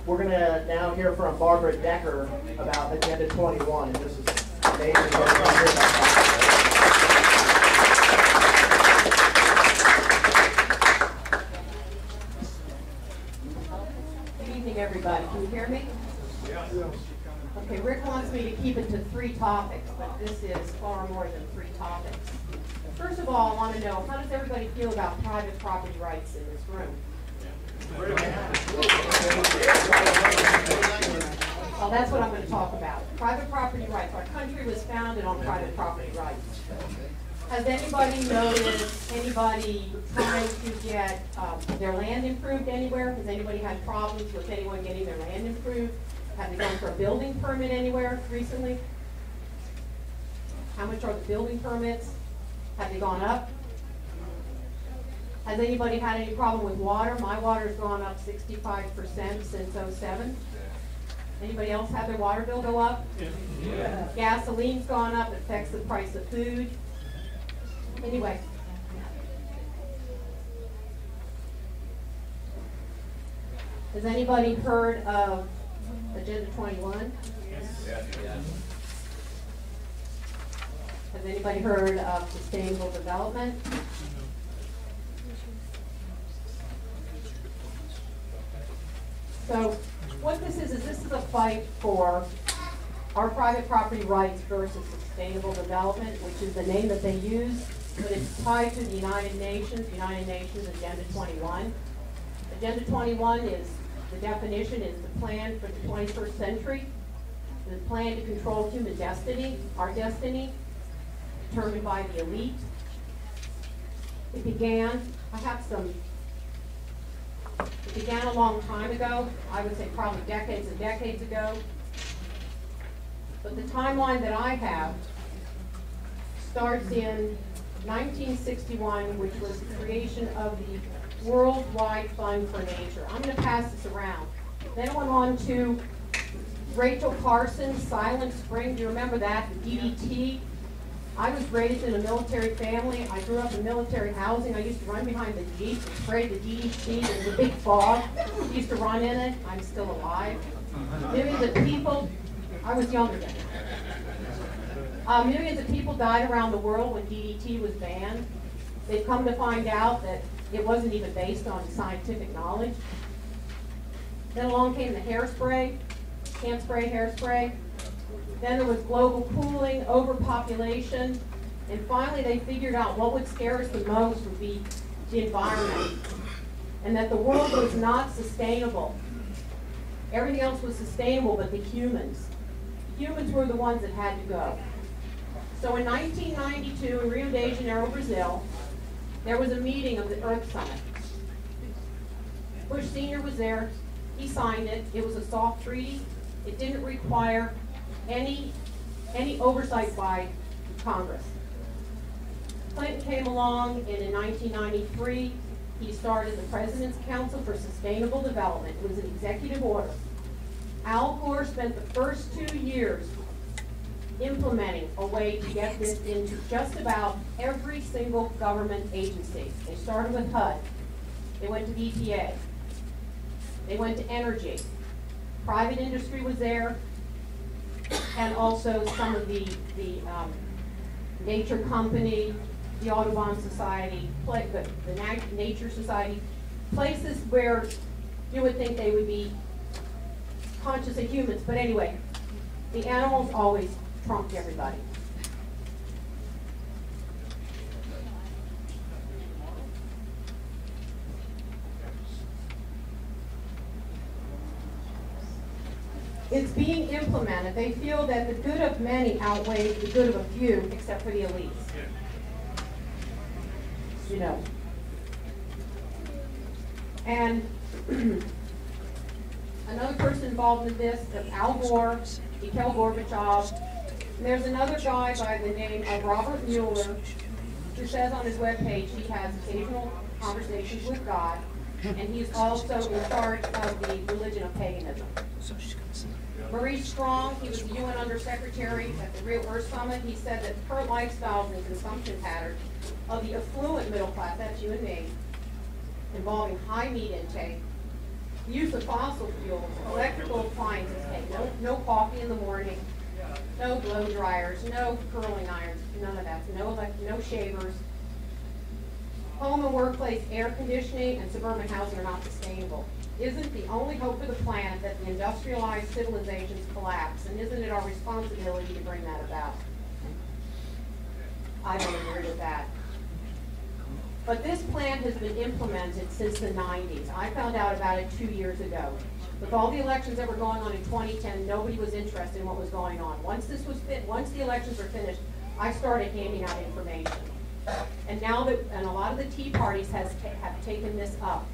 We're going to now hear from Barbara Decker about Agenda 21, and this is amazing. Good evening, everybody. Can you hear me? Yeah. Okay, Rick wants me to keep it to 3 topics, but this is far more than 3 topics. First of all, I want to know, how does everybody feel about private property rights in this room? Well, that's what I'm going to talk about. Private property rights. Our country was founded on private property rights. Has anybody noticed anybody trying to get their land improved anywhere? Has anybody had problems with anyone getting their land improved? Have they gone for a building permit anywhere recently? How much are the building permits? Have they gone up? Has anybody had any problem with water? My water's gone up 65% since '07. Anybody else have their water bill go up? Yeah. Gasoline's gone up, it affects the price of food. Anyway. Has anybody heard of Agenda 21? Yes. Has anybody heard of sustainable development? So what this is a fight for our private property rights versus sustainable development, which is the name that they use, but it's tied to the United Nations Agenda 21. Agenda 21 is, the definition is the plan for the 21st century, the plan to control human destiny, our destiny, determined by the elite. It began a long time ago. I would say probably decades and decades ago. But the timeline that I have starts in 1961, which was the creation of the Worldwide Fund for Nature. I'm going to pass this around. Then it went on to Rachel Carson's Silent Spring. Do you remember that? The DDT. I was raised in a military family. I grew up in military housing. I used to run behind the Jeep and spray the DDT. There was a big fog. I used to run in it. I'm still alive. Millions of people, I was younger then. Millions of people died around the world when DDT was banned. They've come to find out that it wasn't even based on scientific knowledge. Then along came the hairspray. Can't spray hairspray. Then there was global cooling, overpopulation, and finally they figured out what would scare us the most would be the environment, and that the world was not sustainable. Everything else was sustainable but the humans. Humans were the ones that had to go. So in 1992 in Rio de Janeiro, Brazil, there was a meeting of the Earth Summit. Bush Sr. was there. He signed it. It was a soft treaty. It didn't require any oversight by Congress. Clinton came along, and in 1993, he started the President's Council for Sustainable Development. It was an executive order. Al Gore spent the first 2 years implementing a way to get this into just about every single government agency. They started with HUD. They went to EPA. They went to energy. Private industry was there, and also some of the Nature Company, the Audubon Society, the Nature Society, places where you would think they would be conscious of humans. But anyway, the animals always trumped everybody. It's being implemented. They feel that the good of many outweighs the good of a few, except for the elites. You know. And another person involved in this is Al Gore, Mikhail Gorbachev. And there's another guy by the name of Robert Mueller, who says on his webpage he has occasional conversations with God, and he's also in charge of the religion of paganism. Maurice Strong, he was the UN Undersecretary at the Rio Earth Summit. He said that current lifestyles and consumption patterns of the affluent middle class, that's you and me, involving high meat intake, use of fossil fuels, electrical appliances, hey, no coffee in the morning, no blow dryers, no curling irons, none of that, no shavers. Home and workplace air conditioning and suburban housing are not sustainable. Isn't the only hope for the planet that the industrialized civilizations collapse, and isn't it our responsibility to bring that about? I don't agree with that. But this plan has been implemented since the 90s. I found out about it 2 years ago. With all the elections that were going on in 2010, nobody was interested in what was going on. Once the elections were finished, I started handing out information. And now a lot of the Tea Parties have taken this up.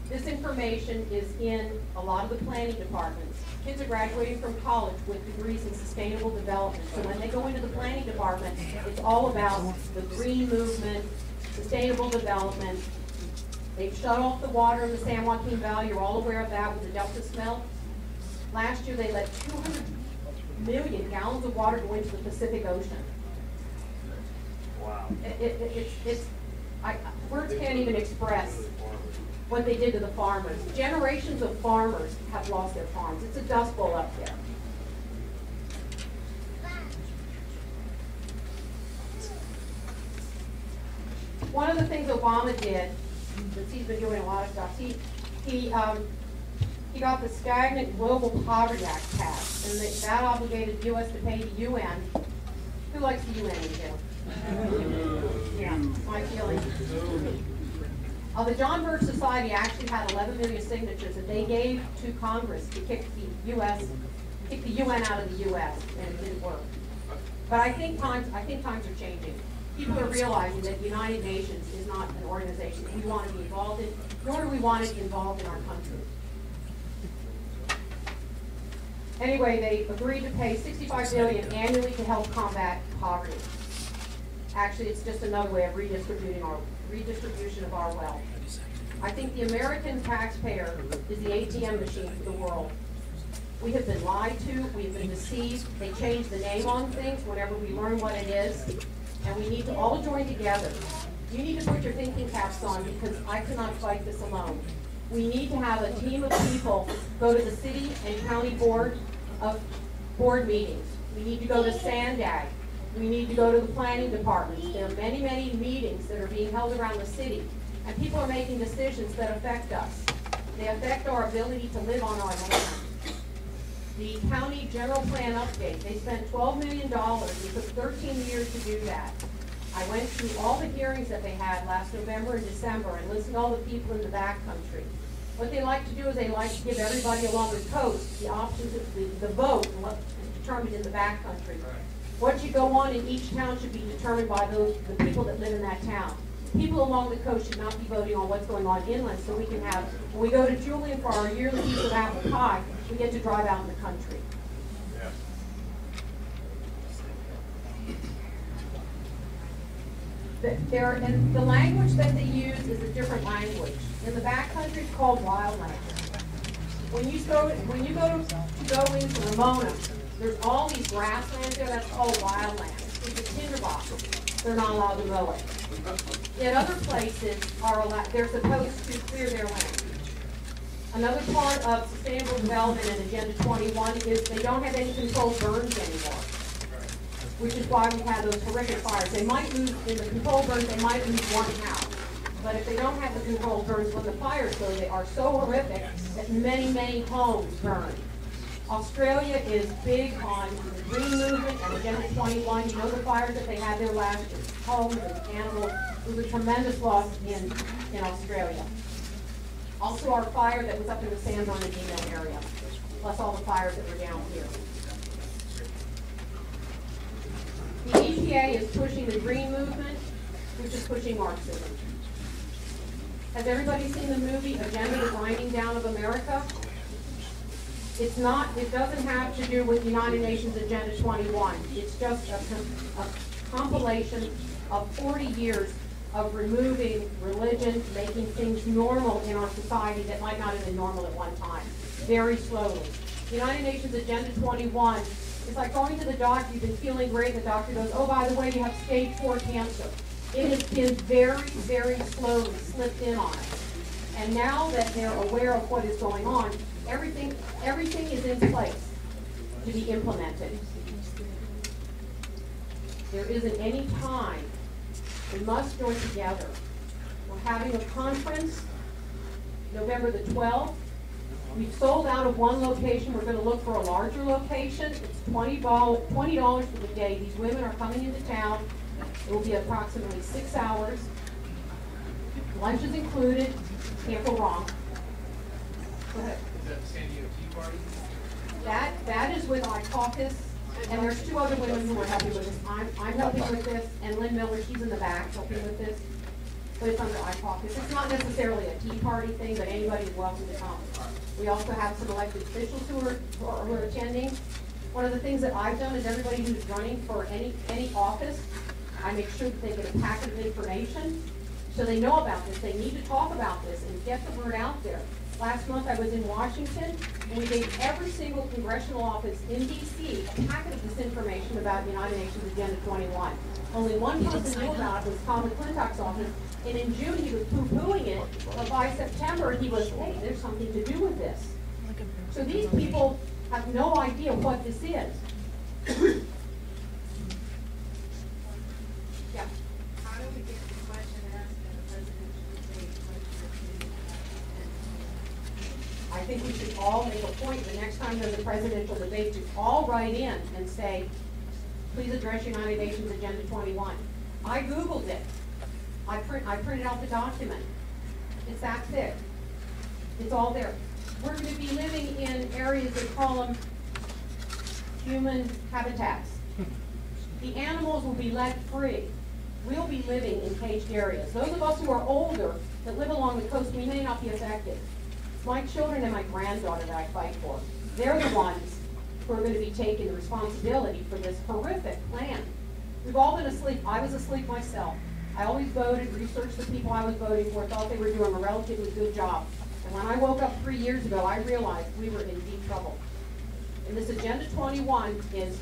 This information is in a lot of the planning departments. Kids are graduating from college with degrees in sustainable development. So when they go into the planning department, it's all about the green movement, sustainable development. They've shut off the water in the San Joaquin Valley. You're all aware of that with the Delta smelt. Last year, they let 200 million gallons of water go into the Pacific Ocean. Wow. Words can't even express what they did to the farmers. Generations of farmers have lost their farms. It's a dust bowl up there. One of the things Obama did, since he's been doing a lot of stuff, he got the Stagnant Global Poverty Act passed, and that obligated the U.S. to pay the UN. Who likes the UN in here? Yeah, my feeling. The John Birch Society actually had 11 million signatures that they gave to Congress to kick the UN out of the U.S., and it didn't work. But I think times are changing. People are realizing that the United Nations is not an organization that we want to be involved in, nor do we want it involved in our country. Anyway, they agreed to pay $65 billion annually to help combat poverty. Actually, it's just another way of redistribution of our wealth. I think the American taxpayer is the ATM machine for the world. We have been lied to, we've been deceived. They change the name on things whenever we learn what it is. And we need to all join together. You need to put your thinking caps on because I cannot fight this alone. We need to have a team of people go to the city and county board meetings. We need to go to SANDAG. We need to go to the planning departments. There are many, many meetings that are being held around the city, and people are making decisions that affect us. They affect our ability to live on our land. The county general plan update, they spent $12 million. It took 13 years to do that. I went through all the hearings that they had last November and December and listened to all the people in the backcountry. What they like to do is they like to give everybody along the coast the options of the vote and what is determined in the backcountry. What should go on in each town should be determined by the people that live in that town. People along the coast should not be voting on what's going on inland, so we can have, when we go to Julian for our yearly piece of apple pie, we get to drive out in the country. And the language that they use is a different language. In the backcountry, it's called wildland. When you go into Ramona, there's all these grasslands there. That's called wildland. It's a tinderbox. They're not allowed to mow it. Yet other places they're supposed to clear their land. Another part of sustainable development in Agenda 21 is they don't have any controlled burns anymore, which is why we've had those horrific fires. They might lose, in the controlled burns, they might lose one house. But if they don't have the controlled burns, when the fires go, they are so horrific that many, many homes burn. Australia is big on the green movement and Agenda 21. You know the fires that they had there last year, homes and animals. It was a tremendous loss in Australia. Also our fire that was up in the San Bernardino area, plus all the fires that were down here. The EPA is pushing the green movement, which is pushing Marxism. Has everybody seen the movie Agenda, the Grinding Down of America? It doesn't have to do with United Nations Agenda 21. It's just a compilation of 40 years of removing religion, making things normal in our society that might not have been normal at one time, very slowly. United Nations Agenda 21, it's like going to the doctor, you've been feeling great, and the doctor goes, oh, by the way, you have stage 4 cancer. It has been very, very slowly slipped in on us. And now that they're aware of what is going on, everything is in place to be implemented. There isn't any time. We must join together. We're having a conference November the 12th. We've sold out of one location. We're going to look for a larger location. It's $20 for the day. These women are coming into town. It will be approximately 6 hours. Lunch is included. Can't go wrong. Go ahead. Is that the San Diego Tea Party? That is with iCaucus, and there's 2 other women who are helping with this. I'm helping with this, and Lynn Miller, she's in the back helping with this. But it's under iCaucus. It's not necessarily a Tea Party thing, but anybody's welcome to come. We also have some elected officials who are attending. One of the things that I've done is everybody who's running for any office, I make sure that they get a packet of information so they know about this. They need to talk about this and get the word out there. Last month I was in Washington, and we gave every single congressional office in D.C. a packet of this information about United Nations Agenda 21. Only one person knew about it, was Tom McClintock's office, and in June he was poo-pooing it, but by September he was, hey, there's something to do with this. So these people have no idea what this is. Yeah. How do we get the question asked at a presidential debate? I think we should all make a point the next time there's a presidential debate to all write in and say, please address United Nations Agenda 21. I Googled it. I printed out the document. It's that thick. It's all there. We're going to be living in areas that call them human habitats. The animals will be let free. We'll be living in caged areas. Those of us who are older that live along the coast, we may not be affected. My children and my granddaughter that I fight for, they're the ones who are going to be taking the responsibility for this horrific plan. We've all been asleep. I was asleep myself. I always voted, researched the people I was voting for, thought they were doing a relatively good job. And when I woke up 3 years ago, I realized we were in deep trouble. And this Agenda 21 is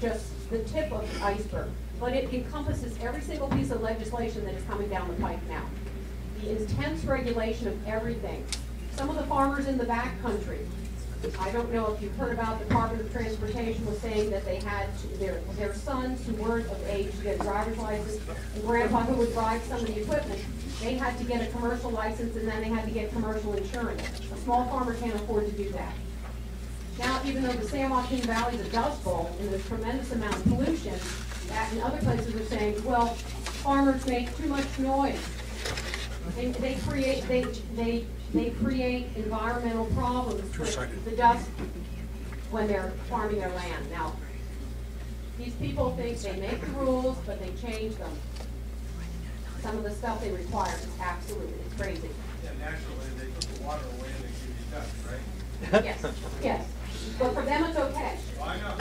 just the tip of the iceberg. But it encompasses every single piece of legislation that is coming down the pike now. The intense regulation of everything. Some of the farmers in the back country, I don't know if you've heard about, the Department of Transportation was saying that they had their sons who weren't of age to get a driver's license, and grandpa who would drive some of the equipment, they had to get a commercial license and then they had to get commercial insurance. A small farmer can't afford to do that. Now, even though the San Joaquin Valley is a dust bowl and there's tremendous amount of pollution, that in other places are saying, well, farmers make too much noise. They create environmental problems with the dust when they're farming their land. Now, these people think they make the rules, but they change them. Some of the stuff they require is absolutely, it's crazy. Yeah, naturally, they took the water away and they give you dust, right? Yes, yes. But for them, it's okay. Well, I know.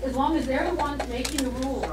As long as they're the ones making the rules,